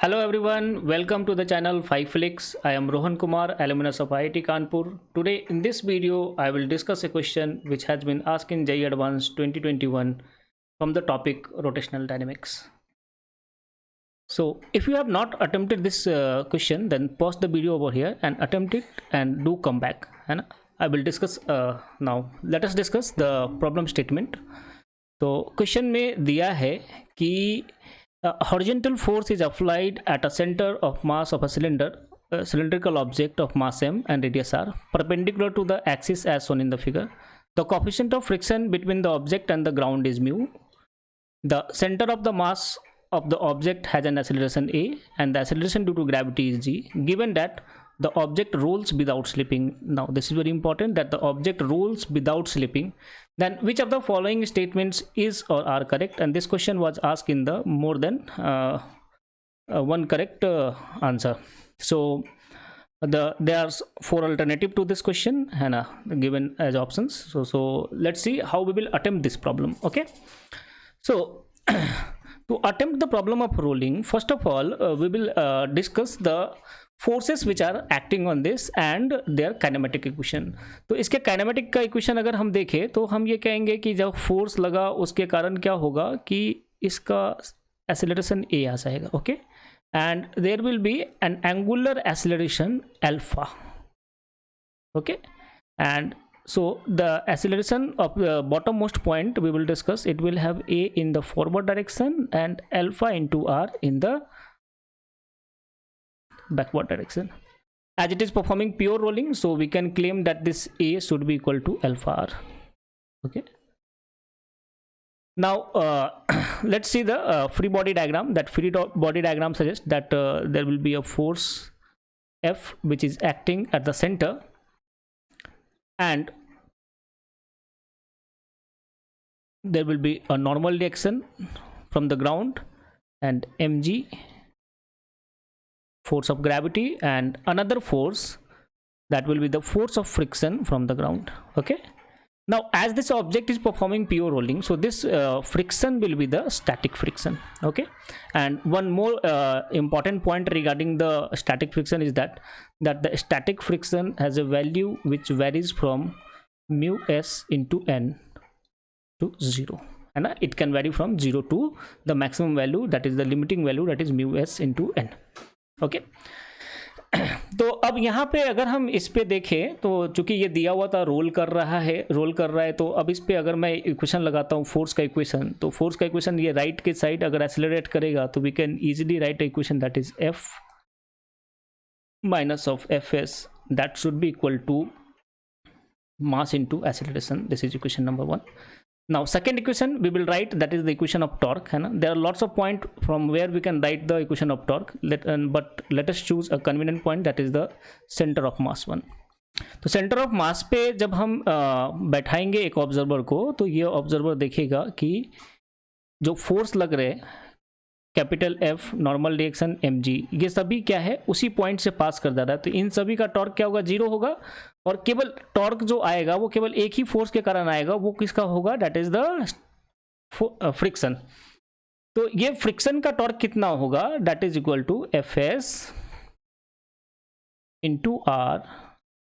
Hello everyone, welcome to the channel 5Flix. I am Rohan Kumar, alumnus of IIT Kanpur. Today in this video, I will discuss a question which has been asked in JEE Advanced 2021 from the topic rotational dynamics. So if you have not attempted this question, then pause the video over here and attempt it and do come back. And I will discuss now. Let us discuss the problem statement. तो question में दिया है कि horizontal force is applied at a center of mass of a cylindrical object of mass m and radius r perpendicular to the axis as shown in the figure. The coefficient of friction between the object and the ground is mu. The center of the mass of the object has an acceleration a and the acceleration due to gravity is g. Given that the object rolls without slipping, now this is very important, that the object rolls without slipping, then which of the following statements is or are correct? And this question was asked in the more than one correct answer. So there are four alternatives to this question and given as options. So let's see how we will attempt this problem. Okay, so to attempt the problem of rolling, first of all we will discuss the forces which are acting on this and their kinematic equation. तो इसके kinematic का equation अगर हम देखें तो हम ये कहेंगे कि जब फोर्स लगा उसके कारण क्या होगा कि इसका एक्सेलरेशन ए आ जाएगा. Okay, and there will be an angular acceleration alpha. Okay, and so the acceleration of the bottom most point we will discuss, it will have a in the forward direction and alpha into r in the backward direction. As it is performing pure rolling, so we can claim that this a should be equal to alpha r. Okay, now let's see the free body diagram. That free body diagram suggests that there will be a force F which is acting at the center, and there will be a normal reaction from the ground and mg force of gravity, and another force that will be the force of friction from the ground. Okay, now as this object is performing pure rolling, so this friction will be the static friction. Okay, and one more important point regarding the static friction is that the static friction has a value which varies from mu s into n to 0, and it can vary from 0 to the maximum value, that is the limiting value, that is mu s into n. Okay तो अब यहाँ पे अगर हम इस पे देखें तो चूंकि ये दिया हुआ था रोल कर रहा है, तो अब इस पे अगर मैं इक्वेशन लगाता हूँ फोर्स का इक्वेशन, तो फोर्स का इक्वेशन ये राइट के साइड अगर एक्सेलरेट करेगा तो we can easily write equation that is F minus of F S that should be equal to mass into acceleration. This is equation number 1. Now second equation we will write, that is the equation of torque. There are lots of points from where we can write the equation of torque, but let us choose a convenient point, that is the center of mass 1. तो centre of mass पे जब हम बैठाएंगे एक observer को, तो ये observer देखेगा कि जो फोर्स लग रहे capital F, normal reaction M G, ये सभी क्या है उसी पॉइंट से पास कर जा रहा है. तो इन सभी का टॉर्क क्या होगा, 0 होगा, और केवल टॉर्क जो आएगा वो केवल एक ही फोर्स के कारण आएगा, वो किसका होगा, दैट इज द फ्रिक्शन. तो ये फ्रिक्शन का टॉर्क कितना होगा, that is equal to F S into R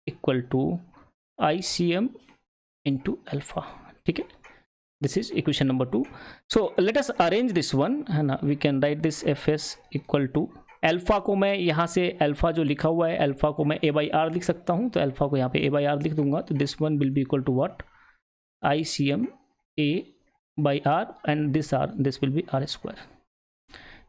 equal to I C M into alpha. ठीक है, this is equation number 2. So let us arrange this one, है ना. We can write this fs equal to alpha को मैं यहाँ से alpha जो लिखा हुआ है अल्फा को मैं a by r लिख सकता हूँ, तो अल्फा को यहाँ पे a by r लिख दूंगा. तो this one will be equal to what, ICM a by r and this will be r square.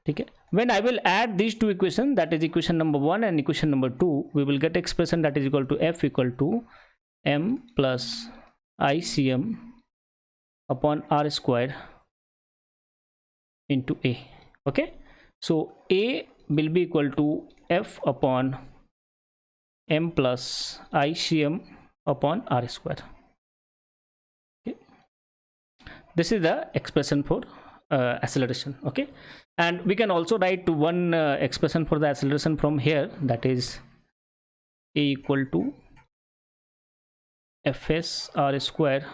ठीक है, when I will add these two equations, that is equation number 1 and equation number 2, we will get expression that is equal to f equal to m plus ICM upon r square into a. Okay, so a will be equal to f upon m plus ICM upon r square. Okay, this is the expression for acceleration. Okay, and we can also write one expression for the acceleration from here, that is a equal to fs r square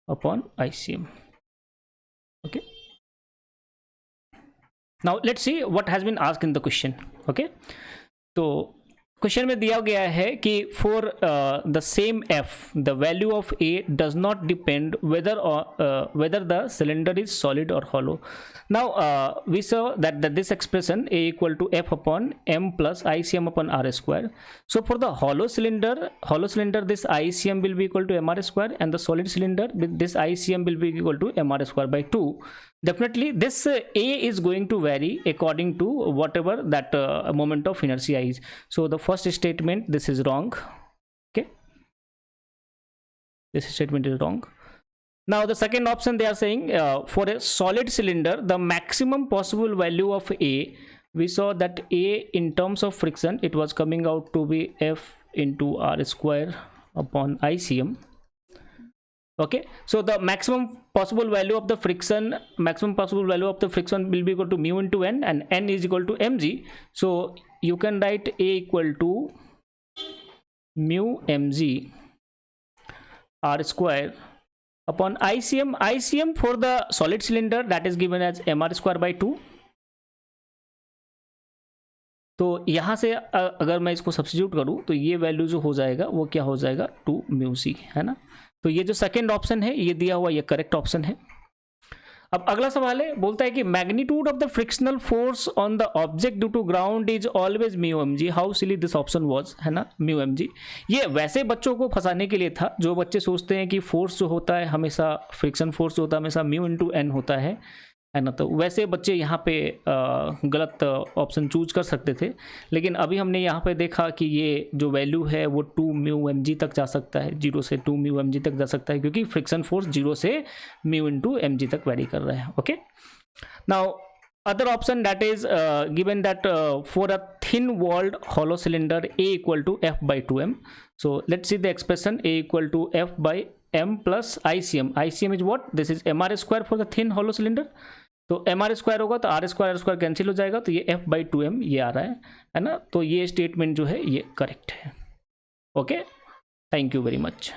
upon ICM. Okay, now let's see what has been asked in the question. Okay, तो question में दिया गया है कि for the same F the value of A does not depend whether the cylinder is solid or hollow. Now we saw that this expression a equal to f upon m plus ICM upon r square. So for the hollow cylinder this ICM will be equal to mr square, and the solid cylinder this ICM will be equal to mr square by 2. Definitely this a is going to vary according to whatever that moment of inertia is. So the first statement, this is wrong. Okay, this statement is wrong. Now the second option, they are saying for a solid cylinder the maximum possible value of a, we saw that a in terms of friction it was coming out to be f into r square upon ICM. Okay, so the maximum possible value of the friction will be equal to mu into n, and n is equal to mg. So you can write a equal to mu mg r square upon ICM. ICM for the solid cylinder that is given as mr square by 2. तो यहाँ से अगर मैं इसको substitute करूँ तो ये value जो हो जाएगा वो क्या हो जाएगा 2 म्यू सी, है ना. तो ये जो सेकेंड ऑप्शन है ये दिया हुआ ये करेक्ट ऑप्शन है. अब अगला सवाल है, बोलता है कि magnitude of the frictional force on the object due to ground is always mu M G. How silly this option was, है ना, म्यू एम जी. ये वैसे बच्चों को फंसाने के लिए था जो बच्चे सोचते हैं कि फोर्स जो होता है हमेशा, फ्रिक्शन फोर्स जो होता है हमेशा म्यू इंटू एन होता है ना. तो वैसे बच्चे यहाँ पे गलत ऑप्शन चूज कर सकते थे, लेकिन अभी हमने यहाँ पे देखा कि ये जो वैल्यू है वो 2 म्यू एम जी तक जा सकता है, 0 से 2 म्यू एम जी तक जा सकता है, क्योंकि फ्रिक्शन फोर्स 0 से म्यू इंटू एम जी तक वेरी कर रहा है. Okay, now other option that is given that for a thin walled hollow cylinder a equal to f by 2m. So let's see the expression a equal to f by m plus ICM. ICM is what? This is mr square for the thin hollow cylinder. तो mr square होगा तो r square cancel हो जाएगा, तो ये f by 2m ये आ रहा है ना. तो ये स्टेटमेंट जो है ये करेक्ट है. Okay, thank you very much.